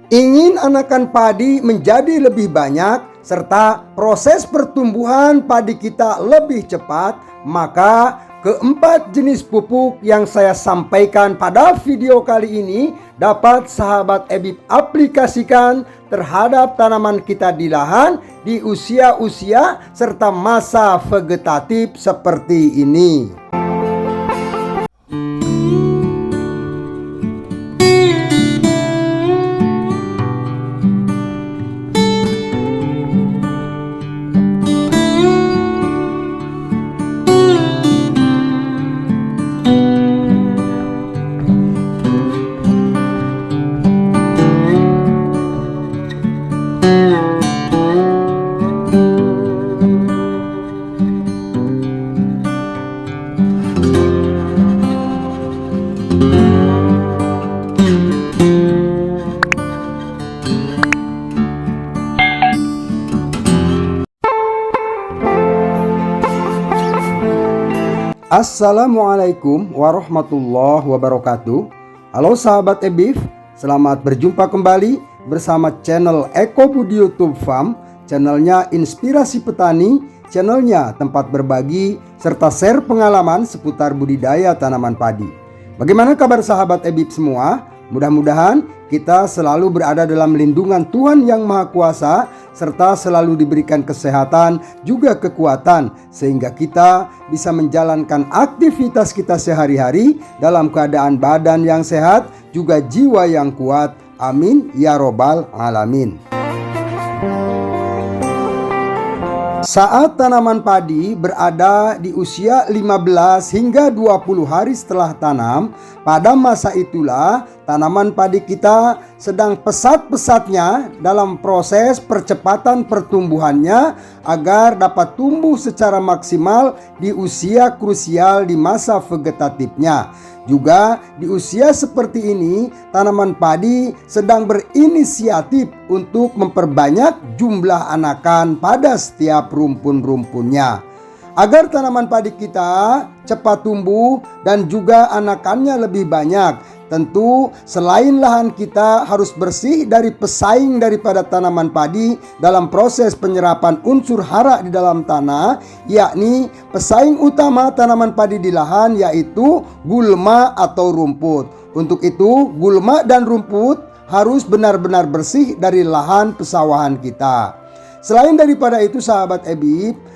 Ingin anakan padi menjadi lebih banyak serta proses pertumbuhan padi kita lebih cepat, maka keempat jenis pupuk yang saya sampaikan pada video kali ini dapat sahabat EBIP aplikasikan terhadap tanaman kita di lahan di usia-usia serta masa vegetatif seperti ini. Assalamualaikum warahmatullahi wabarakatuh. Halo sahabat EBIF, selamat berjumpa kembali bersama channel Eko Budi YouTube Farm, channelnya inspirasi petani, channelnya tempat berbagi serta share pengalaman seputar budidaya tanaman padi. Bagaimana kabar sahabat EBIF semua? Mudah-mudahan kita selalu berada dalam lindungan Tuhan Yang Maha Kuasa serta selalu diberikan kesehatan juga kekuatan sehingga kita bisa menjalankan aktivitas kita sehari-hari dalam keadaan badan yang sehat juga jiwa yang kuat. Amin ya robbal alamin. Saat tanaman padi berada di usia 15 hingga 20 hari setelah tanam, pada masa itulah tanaman padi kita sedang pesat-pesatnya dalam proses percepatan pertumbuhannya agar dapat tumbuh secara maksimal di usia krusial di masa vegetatifnya. Juga di usia seperti ini, tanaman padi sedang berinisiatif untuk memperbanyak jumlah anakan pada setiap rumpun-rumpunnya. Agar tanaman padi kita cepat tumbuh dan juga anakannya lebih banyak, tentu selain lahan kita harus bersih dari pesaing daripada tanaman padi dalam proses penyerapan unsur hara di dalam tanah, yakni pesaing utama tanaman padi di lahan yaitu gulma atau rumput. Untuk itu gulma dan rumput harus benar-benar bersih dari lahan pesawahan kita. Selain daripada itu sahabat EBIP,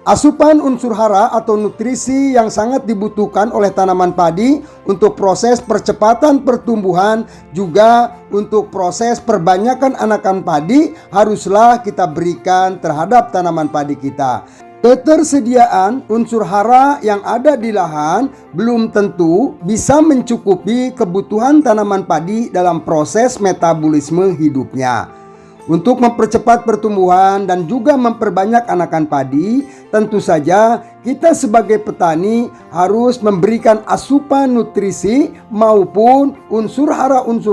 asupan unsur hara atau nutrisi yang sangat dibutuhkan oleh tanaman padi untuk proses percepatan pertumbuhan juga untuk proses perbanyakan anakan padi haruslah kita berikan terhadap tanaman padi kita. Ketersediaan unsur hara yang ada di lahan belum tentu bisa mencukupi kebutuhan tanaman padi dalam proses metabolisme hidupnya. Untuk mempercepat pertumbuhan dan juga memperbanyak anakan padi, tentu saja kita sebagai petani harus memberikan asupan nutrisi maupun unsur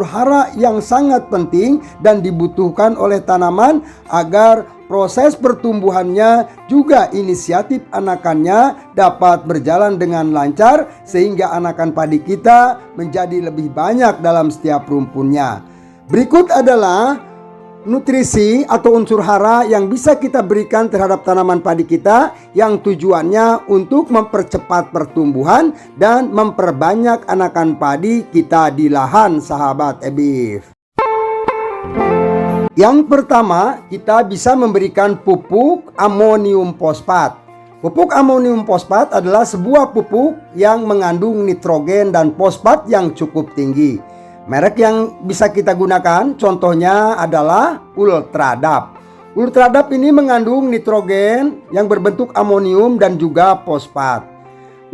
hara yang sangat penting dan dibutuhkan oleh tanaman agar proses pertumbuhannya juga inisiatif anakannya dapat berjalan dengan lancar sehingga anakan padi kita menjadi lebih banyak dalam setiap rumpunnya. Berikut adalah nutrisi atau unsur hara yang bisa kita berikan terhadap tanaman padi kita yang tujuannya untuk mempercepat pertumbuhan dan memperbanyak anakan padi kita di lahan sahabat EBIF. Yang pertama, kita bisa memberikan pupuk amonium fosfat. Pupuk amonium fosfat adalah sebuah pupuk yang mengandung nitrogen dan fosfat yang cukup tinggi. Merek yang bisa kita gunakan contohnya adalah Ultradap. Ultradap ini mengandung nitrogen yang berbentuk amonium dan juga fosfat.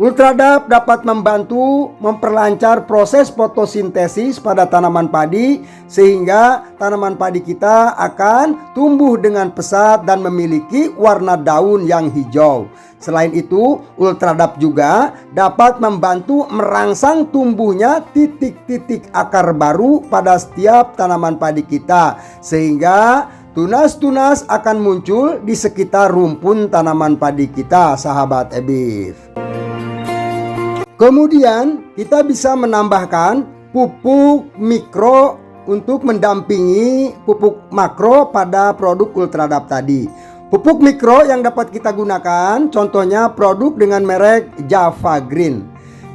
Ultradap dapat membantu memperlancar proses fotosintesis pada tanaman padi sehingga tanaman padi kita akan tumbuh dengan pesat dan memiliki warna daun yang hijau. Selain itu, Ultradap juga dapat membantu merangsang tumbuhnya titik-titik akar baru pada setiap tanaman padi kita sehingga tunas-tunas akan muncul di sekitar rumpun tanaman padi kita sahabat EBIF. Kemudian kita bisa menambahkan pupuk mikro untuk mendampingi pupuk makro pada produk Ultradap tadi. Pupuk mikro yang dapat kita gunakan contohnya produk dengan merek Java Green.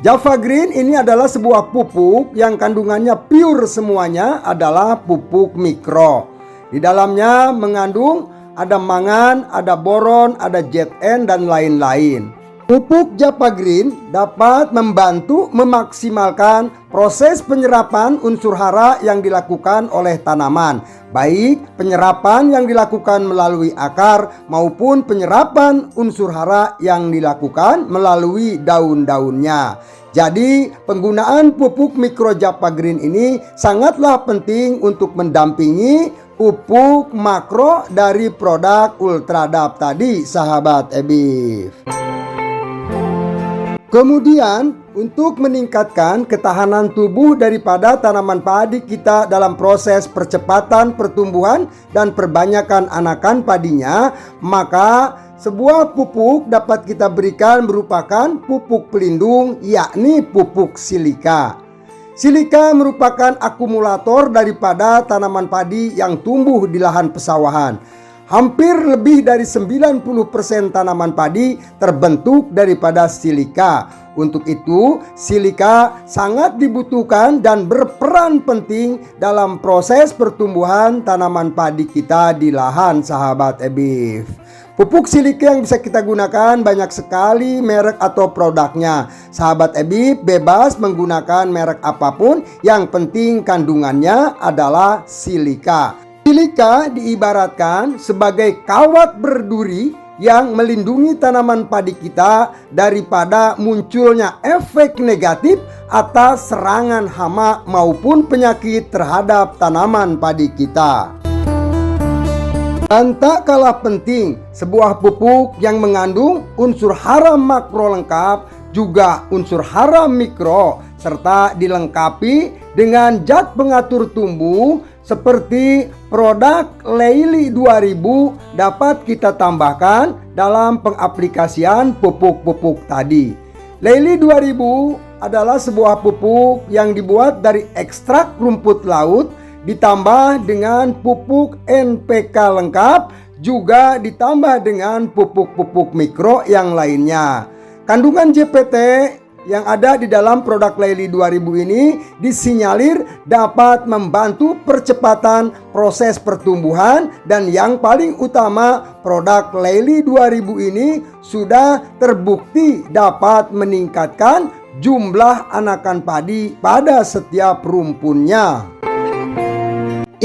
Java Green ini adalah sebuah pupuk yang kandungannya pure semuanya adalah pupuk mikro. Di dalamnya mengandung ada mangan, ada boron, ada Zn dan lain-lain. Pupuk Java Green dapat membantu memaksimalkan proses penyerapan unsur hara yang dilakukan oleh tanaman, baik penyerapan yang dilakukan melalui akar maupun penyerapan unsur hara yang dilakukan melalui daun-daunnya. Jadi penggunaan pupuk mikro Java Green ini sangatlah penting untuk mendampingi pupuk makro dari produk Ultradap tadi, sahabat EBIF. Kemudian untuk meningkatkan ketahanan tubuh daripada tanaman padi kita dalam proses percepatan pertumbuhan dan perbanyakan anakan padinya, maka sebuah pupuk dapat kita berikan merupakan pupuk pelindung, yakni pupuk silika. Silika merupakan akumulator daripada tanaman padi yang tumbuh di lahan pesawahan. Hampir lebih dari 90% tanaman padi terbentuk daripada silika. Untuk itu, silika sangat dibutuhkan dan berperan penting dalam proses pertumbuhan tanaman padi kita di lahan, sahabat EBIF. Pupuk silika yang bisa kita gunakan banyak sekali merek atau produknya. Sahabat EBIF bebas menggunakan merek apapun, yang penting kandungannya adalah silika. Silika diibaratkan sebagai kawat berduri yang melindungi tanaman padi kita daripada munculnya efek negatif atas serangan hama maupun penyakit terhadap tanaman padi kita. Dan tak kalah penting, sebuah pupuk yang mengandung unsur hara makro lengkap, juga unsur hara mikro, serta dilengkapi dengan zat pengatur tumbuh seperti produk Leili 2000 dapat kita tambahkan dalam pengaplikasian pupuk-pupuk tadi. Leili 2000 adalah sebuah pupuk yang dibuat dari ekstrak rumput laut ditambah dengan pupuk NPK lengkap, juga ditambah dengan pupuk-pupuk mikro yang lainnya. Kandungan JPT yang ada di dalam produk Leili 2000 ini disinyalir dapat membantu percepatan proses pertumbuhan, dan yang paling utama produk Leili 2000 ini sudah terbukti dapat meningkatkan jumlah anakan padi pada setiap rumpunnya.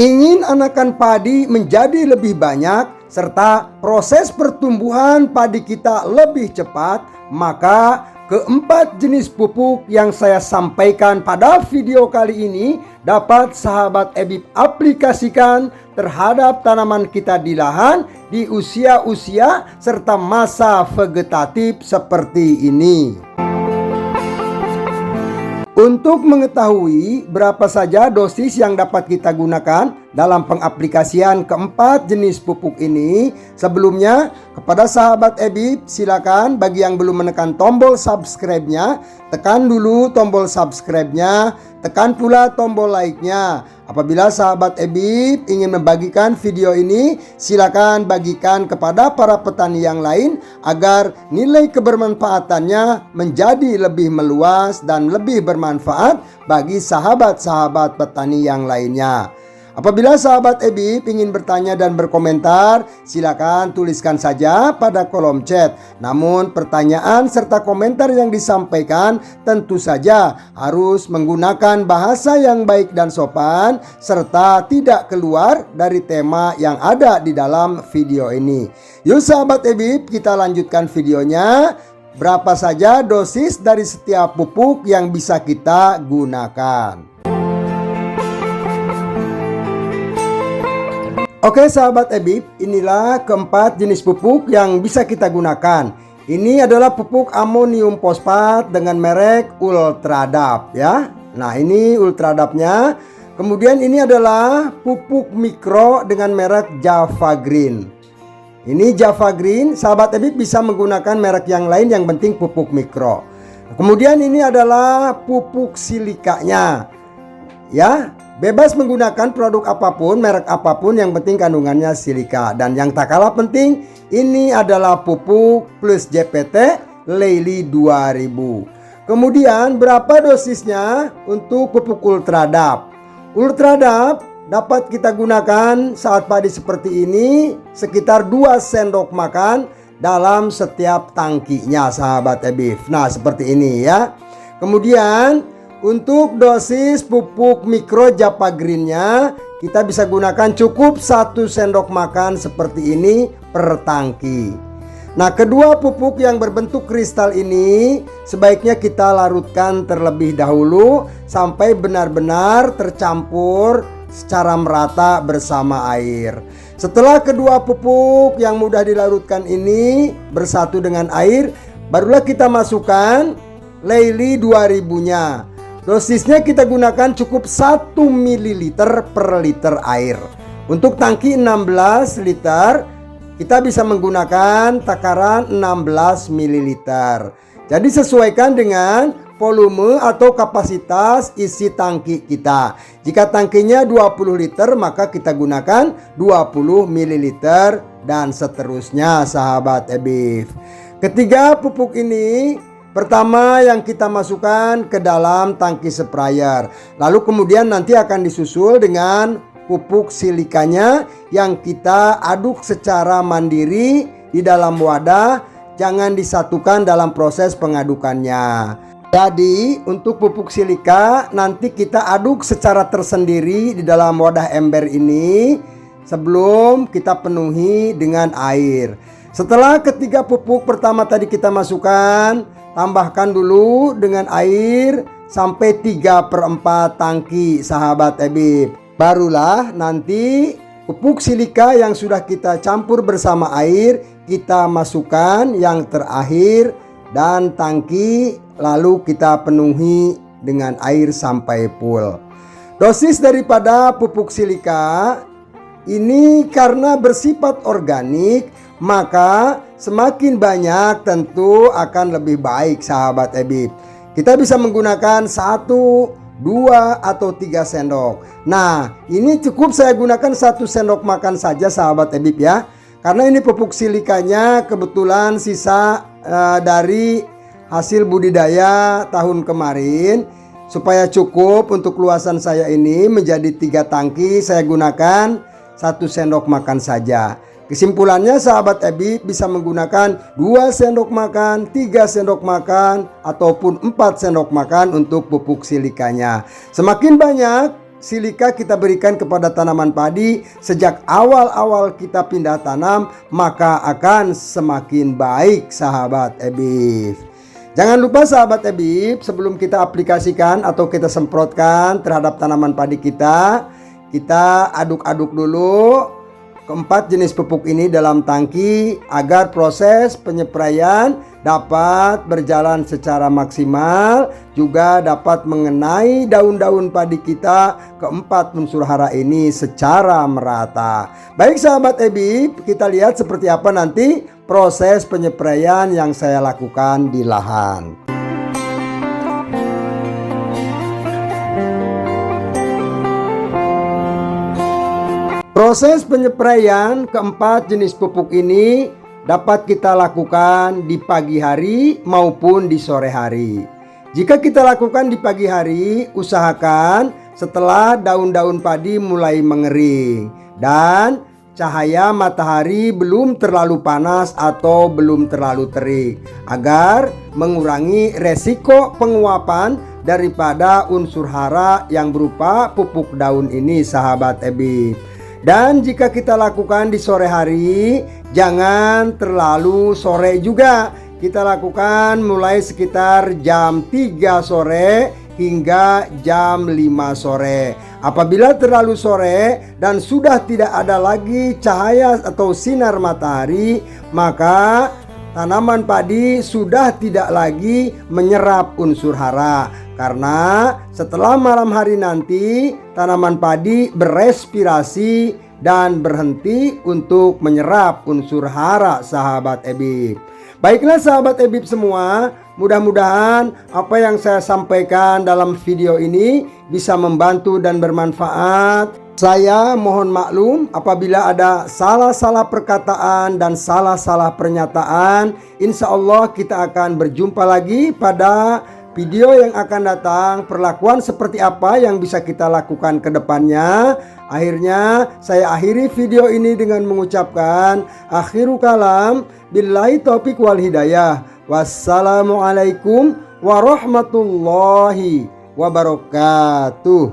Ingin anakan padi menjadi lebih banyak serta proses pertumbuhan padi kita lebih cepat, maka keempat jenis pupuk yang saya sampaikan pada video kali ini dapat sahabat EBIF aplikasikan terhadap tanaman kita di lahan di usia-usia serta masa vegetatif seperti ini. Untuk mengetahui berapa saja dosis yang dapat kita gunakan dalam pengaplikasian keempat jenis pupuk ini, sebelumnya kepada sahabat EBIF silakan bagi yang belum menekan tombol subscribe-nya, tekan dulu tombol subscribe-nya, tekan pula tombol like-nya. Apabila sahabat EBIF ingin membagikan video ini, silakan bagikan kepada para petani yang lain agar nilai kebermanfaatannya menjadi lebih meluas dan lebih bermanfaat bagi sahabat-sahabat petani yang lainnya. Apabila sahabat EBIF ingin bertanya dan berkomentar, silakan tuliskan saja pada kolom chat. Namun pertanyaan serta komentar yang disampaikan tentu saja harus menggunakan bahasa yang baik dan sopan, serta tidak keluar dari tema yang ada di dalam video ini. Yuk sahabat EBIF, kita lanjutkan videonya. Berapa saja dosis dari setiap pupuk yang bisa kita gunakan? Oke sahabat EBIF, inilah keempat jenis pupuk yang bisa kita gunakan. Ini adalah pupuk amonium fosfat dengan merek Ultradap ya. Nah ini Ultradapnya. Kemudian ini adalah pupuk mikro dengan merek Java Green. Ini Java Green, sahabat EBIF bisa menggunakan merek yang lain, yang penting pupuk mikro. Kemudian ini adalah pupuk silikanya ya. Bebas menggunakan produk apapun, merek apapun, yang penting kandungannya silika. Dan yang tak kalah penting, ini adalah pupuk plus JPT Lely 2000. Kemudian berapa dosisnya untuk pupuk Ultradap? Ultradap dapat kita gunakan saat padi seperti ini sekitar 2 sendok makan dalam setiap tangkinya, sahabat EBIF. Nah, seperti ini ya. Kemudian untuk dosis pupuk mikro Japa Green-nya kita bisa gunakan cukup 1 sendok makan seperti ini per tangki. Nah, kedua pupuk yang berbentuk kristal ini sebaiknya kita larutkan terlebih dahulu sampai benar-benar tercampur secara merata bersama air. Setelah kedua pupuk yang mudah dilarutkan ini bersatu dengan air, barulah kita masukkan Lely 2000-nya. Dosisnya kita gunakan cukup 1 ml per liter air. Untuk tangki 16 liter kita bisa menggunakan takaran 16 ml. Jadi sesuaikan dengan volume atau kapasitas isi tangki kita. Jika tangkinya 20 liter maka kita gunakan 20 ml dan seterusnya, sahabat EBIF. Ketiga pupuk ini pertama yang kita masukkan ke dalam tangki sprayer. Lalu kemudian nanti akan disusul dengan pupuk silikanya yang kita aduk secara mandiri di dalam wadah. Jangan disatukan dalam proses pengadukannya. Jadi untuk pupuk silika nanti kita aduk secara tersendiri di dalam wadah ember ini sebelum kita penuhi dengan air. Setelah ketiga pupuk pertama tadi kita masukkan, tambahkan dulu dengan air sampai 3/4 tangki, sahabat EBIF. Barulah nanti pupuk silika yang sudah kita campur bersama air kita masukkan yang terakhir dan tangki lalu kita penuhi dengan air sampai full. Dosis daripada pupuk silika ini karena bersifat organik, maka semakin banyak tentu akan lebih baik, sahabat EBIF. Kita bisa menggunakan 1, 2, atau 3 sendok. Nah, ini cukup saya gunakan 1 sendok makan saja, sahabat EBIF ya. Karena ini pupuk silikanya kebetulan sisa dari hasil budidaya tahun kemarin. Supaya cukup untuk luasan saya ini menjadi 3 tangki, saya gunakan 1 sendok makan saja. Kesimpulannya, sahabat EBIF bisa menggunakan 2 sendok makan, 3 sendok makan, ataupun 4 sendok makan untuk pupuk silikanya. Semakin banyak silika kita berikan kepada tanaman padi sejak awal-awal kita pindah tanam, maka akan semakin baik, sahabat EBIF. Jangan lupa, sahabat EBIF, sebelum kita aplikasikan atau kita semprotkan terhadap tanaman padi kita aduk-aduk dulu keempat jenis pupuk ini dalam tangki agar proses penyepraian dapat berjalan secara maksimal, juga dapat mengenai daun-daun padi kita keempat unsur hara ini secara merata. Baik, sahabat EBIF, kita lihat seperti apa nanti proses penyepraian yang saya lakukan di lahan. Proses penyepraian keempat jenis pupuk ini dapat kita lakukan di pagi hari maupun di sore hari. Jika kita lakukan di pagi hari, usahakan setelah daun-daun padi mulai mengering dan cahaya matahari belum terlalu panas atau belum terlalu terik, agar mengurangi resiko penguapan daripada unsur hara yang berupa pupuk daun ini, sahabat EBIF. Dan jika kita lakukan di sore hari, jangan terlalu sore juga. Kita lakukan mulai sekitar jam 3 sore hingga jam 5 sore. Apabila terlalu sore dan sudah tidak ada lagi cahaya atau sinar matahari, maka tanaman padi sudah tidak lagi menyerap unsur hara. Karena setelah malam hari nanti tanaman padi berespirasi dan berhenti untuk menyerap unsur hara, sahabat EBIF. Baiklah, sahabat EBIF semua, Mudah-mudahan apa yang saya sampaikan dalam video ini bisa membantu dan bermanfaat. Saya mohon maklum apabila ada salah-salah perkataan dan salah-salah pernyataan. Insya Allah kita akan berjumpa lagi pada video yang akan datang. Perlakuan seperti apa yang bisa kita lakukan ke depannya. Akhirnya saya akhiri video ini dengan mengucapkan akhiru kalam, billahi taufik wal hidayah. Wassalamualaikum warahmatullahi wabarakatuh.